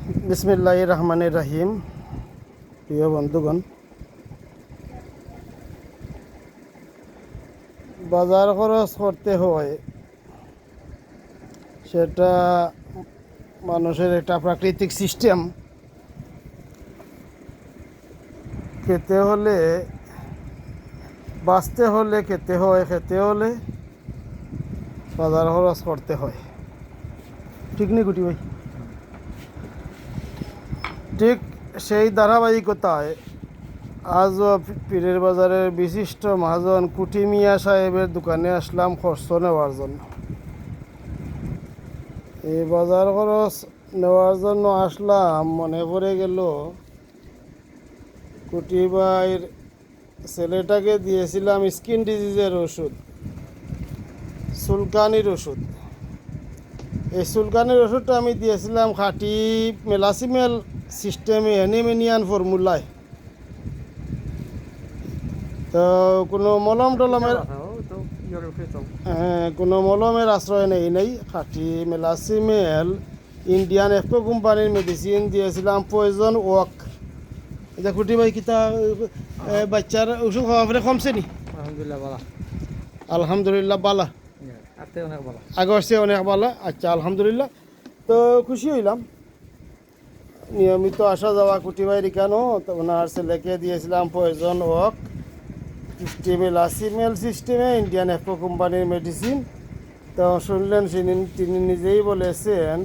বিসমিল্লাহির রহমানির রহিম। প্রিয় বন্ধুগণ, বাজার খরচ করতে হয়, সেটা মানুষের একটা প্রাকৃতিক সিস্টেম। খেতে হলে, বাঁচতে হলে খেতে হয়, খেতে হলে বাজার খরচ করতে হয়। ঠিক নেই গুটি ভাই? ঠিক সেই ধারাবাহিকতায় আজও পীরের বাজারের বিশিষ্ট মহাজন কুটি মিয়া সাহেবের দোকানে আসলাম খরচ নেওয়ার জন্য। এই বাজার খরচ নেওয়ার জন্য আসলাম, মনে পড়ে গেল কুটি ভাইয়ের ছেলেটাকে দিয়েছিলাম স্কিন ডিজিজের ওষুধ, চুলকানির ওষুধ। এই চুলকানির ওষুধটা আমি দিয়েছিলাম খাঁটি মেলাসিমেল সিস্টেমে, অ্যানিমিনিয়ান ফর্মুলায়। তো কোনো মলম টলমের কোনো মলমের আশ্রয় নেই খাঁটি মেলাসিমেল ইন্ডিয়ান এফকো কোম্পানির মেডিসিন দিয়েছিলাম, পয়জন ওক। এটা কুটি ভাই কিতা বাচ্চার ওষুধ খাওয়া পরে কমছে নি? আলহামদুলিল্লাহ বালা, আগর চেয়ে অনেক বালা। আচ্ছা, আলহামদুলিল্লাহ। তো খুশি হইলাম। নিয়মিত আসা যাওয়া কুটি ভাই কেনো, তো ওনার ছেলেকে দিয়েছিলাম পয়জন ওক 50 মেলাসিমেল সিস্টেমে, ইন্ডিয়ান এফকো কোম্পানির মেডিসিন। তো শুনলেন তিনি নিজেই বলেছেন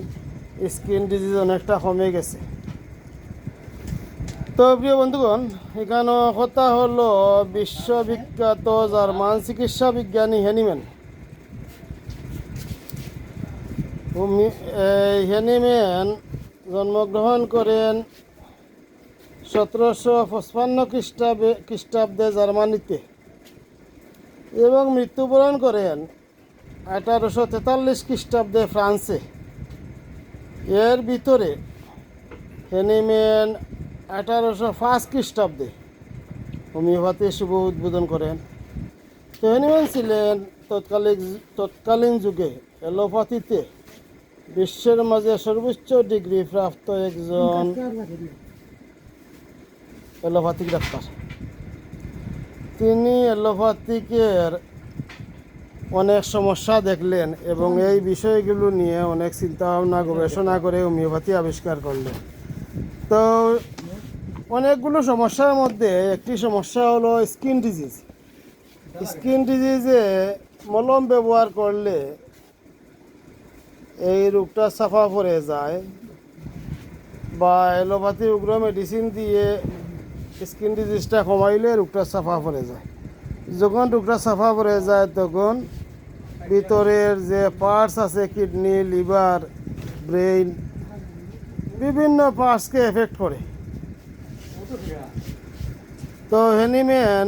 স্কিন ডিজিজ অনেকটা কমে গেছে। তো প্রিয় বন্ধুগণ, এখানে কথা হলো বিশ্ববিখ্যাত জার্মান চিকিৎসা বিজ্ঞানী হ্যানিম্যান। হ্যানিম্যান জন্মগ্রহণ করেন 1755 খ্রিস্টাব্দে জার্মানিতে এবং মৃত্যুবরণ করেন 1843 খ্রিস্টাব্দে ফ্রান্সে। এর ভিতরে হ্যানিম্যান 1805 খ্রিস্টাব্দে হোমিওপ্যাথি শুভ উদ্বোধন করেন। তো হ্যানিম্যান ছিলেন তৎকালীন যুগে অ্যালোপ্যাথিতে বিশ্বের মাঝে সর্বোচ্চ ডিগ্রি প্রাপ্ত একজন অ্যালোপ্যাথিক ডাক্তার। তিনি অ্যালোপ্যাথিকের অনেক সমস্যা দেখলেন এবং এই বিষয়গুলো নিয়ে অনেক চিন্তা ভাবনা গবেষণা করে হোমিওপ্যাথি আবিষ্কার করলেন। তো অনেকগুলো সমস্যার মধ্যে একটি সমস্যা হলো স্কিন ডিজিজ। স্কিন ডিজিজে মলম ব্যবহার করলে এই রোগটা সাফা পড়ে যায়, বা অ্যালোপ্যাথি উগ্র মেডিসিন দিয়ে স্কিন ডিজিজটা কমাইলে রোগটা সাফা পড়ে যায়। যখন রোগটা সাফা পড়ে যায় তখন ভিতরের যে পার্টস আছে, কিডনি, লিভার, ব্রেইন, বিভিন্ন পার্টসকে এফেক্ট করে। তো হ্যানিম্যান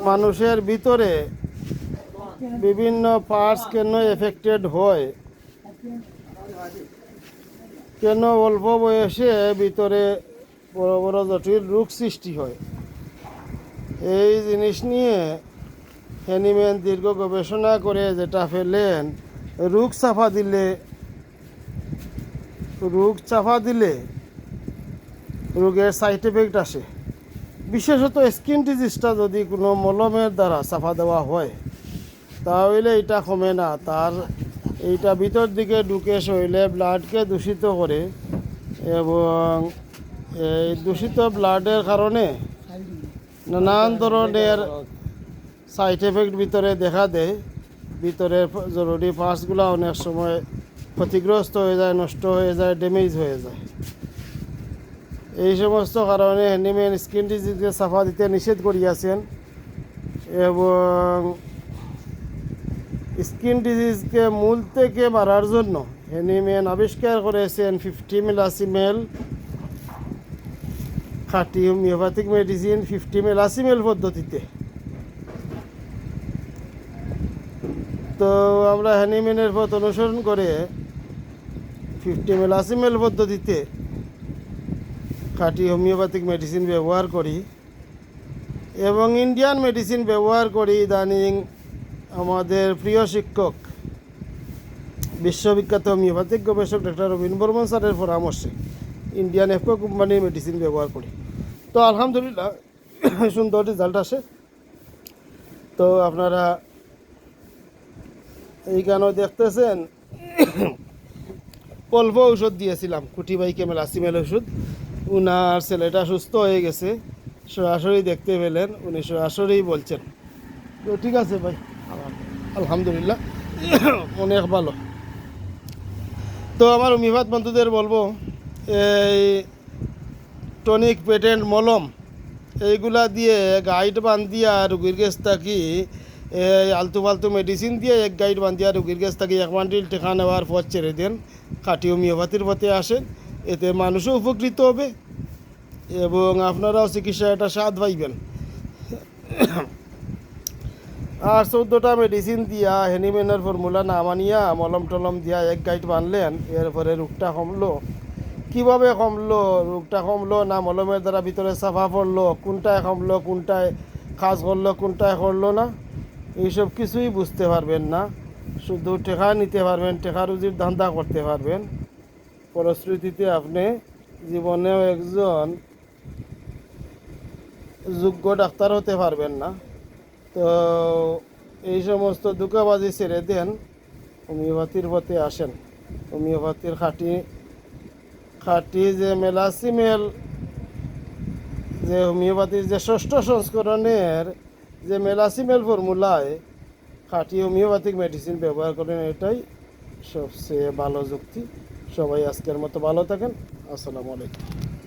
মানুষের ভিতরে বিভিন্ন পার্টস কেন এফেক্টেড হয়, কেন অল্প বয়সে ভিতরে বড় বড় জটিল রোগ সৃষ্টি হয়, এই জিনিস নিয়ে হ্যানিম্যান দীর্ঘ গবেষণা করে যেটা ফেলেন, রোগ চাপা দিলে রোগের সাইড এফেক্ট আসে। বিশেষত স্কিন ডিজিজটা যদি কোনো মলমের দ্বারা চাপা দেওয়া হয় তাহলে এটা কমে না, এইটা ভিতর দিকে ঢুকে শরীরে ব্লাডকে দূষিত করে এবং এই দূষিত ব্লাডের কারণে নানান ধরনের সাইড এফেক্ট ভিতরে দেখা দেয়। ভিতরের জরুরি পার্টসগুলো অনেক সময় ক্ষতিগ্রস্ত হয়ে যায়, নষ্ট হয়ে যায়, ড্যামেজ হয়ে যায়। এই সমস্ত কারণে হ্যানিম্যান স্কিন ডিজিজকে সাফা দিতে নিষেধ করিয়াছেন এবং স্কিন ডিজিজকে মূল থেকে মারার জন্য হ্যানিম্যান আবিষ্কার করেছেন 50 মেলাসিমেল খাঁটি হোমিওপ্যাথিক মেডিসিন, 50 মেলাসিমেল পদ্ধতিতে। তো আমরা হ্যানিম্যানের পথ অনুসরণ করে 50 মেলাসিমেল পদ্ধতিতে খাঁটি হোমিওপ্যাথিক মেডিসিন ব্যবহার করি এবং ইন্ডিয়ান মেডিসিন ব্যবহার করি। ইদানিং আমাদের প্রিয় শিক্ষক বিশ্ববিখ্যাত হোমিওপ্যাথিক গবেষক ডক্টর রবীন বর্মন স্যারের পরামর্শে ইন্ডিয়ান এফকো কোম্পানির মেডিসিন ব্যবহার করি। তো আলহামদুলিল্লাহ সুন্দর রেজাল্ট আসে। তো আপনারা এইখানেও দেখতেছেন অল্প ঔষধ দিয়েছিলাম, কুটি বাই মেলাসিমেল ওষুধ। উনার ছেলেটা সুস্থ হয়ে গেছে, সরাসরি দেখতে পেলেন, উনি সরাসরি বলছেন। তো ঠিক আছে ভাই, আলহামদুলিল্লাহ অনেক ভালো। তো আমার হোমিওপ্যাথ বন্ধুদের বলবো, এই টনিক, পেটেন্ট, মলম এইগুলা দিয়ে গাইড বান্ধিয়া রুগীর কাছ থাকি এই আলতু ফালতু মেডিসিন দিয়ে এক গাইড বান্ধিয়া রুগীর কাছ থাকি 1 বান্ডিল টেকা নেওয়ার পর ছেড়ে দেন, খাঁটি হোমিওপ্যাথির পথে আসেন। এতে মানুষও উপকৃত হবে এবং আপনারাও চিকিৎসা একটা স্বাদ পাইবেন। আর 14টা মেডিসিন দিয়া হেনিমেনের ফর্মুলা না মানিয়া মলম টলম দিয়া এক গাইড বানলেন, এরপরে রোগটা কমলো। কীভাবে কমলো? রোগটা কমলো না মলমের দ্বারা ভিতরে সাফা পড়লো, কোনটায় কমলো, কোনটায় কাজ করলো, কোনটায় করলো না, এইসব কিছুই বুঝতে পারবেন না। শুধু টেকা নিতে পারবেন, টেকা রুজির ধান্দা করতে পারবেন। ফলশ্রুতিতে আপনি জীবনেও একজন যোগ্য ডাক্তার হতে পারবেন না। তো এই সমস্ত ধোঁকাবাজি ছেড়ে দেন, হোমিওপ্যাথির পথে আসেন। হোমিওপ্যাথির খাঁটি যে মেলাসিমেল, যে হোমিওপ্যাথির যে 6ষ্ঠ সংস্করণের যে মেলাসিমেল ফর্মুলায় খাঁটি হোমিওপ্যাথিক মেডিসিন ব্যবহার করেন, এটাই সবচেয়ে ভালো যুক্তি। সবাই আজকের মতো ভালো থাকেন। আসসালামু আলাইকুম।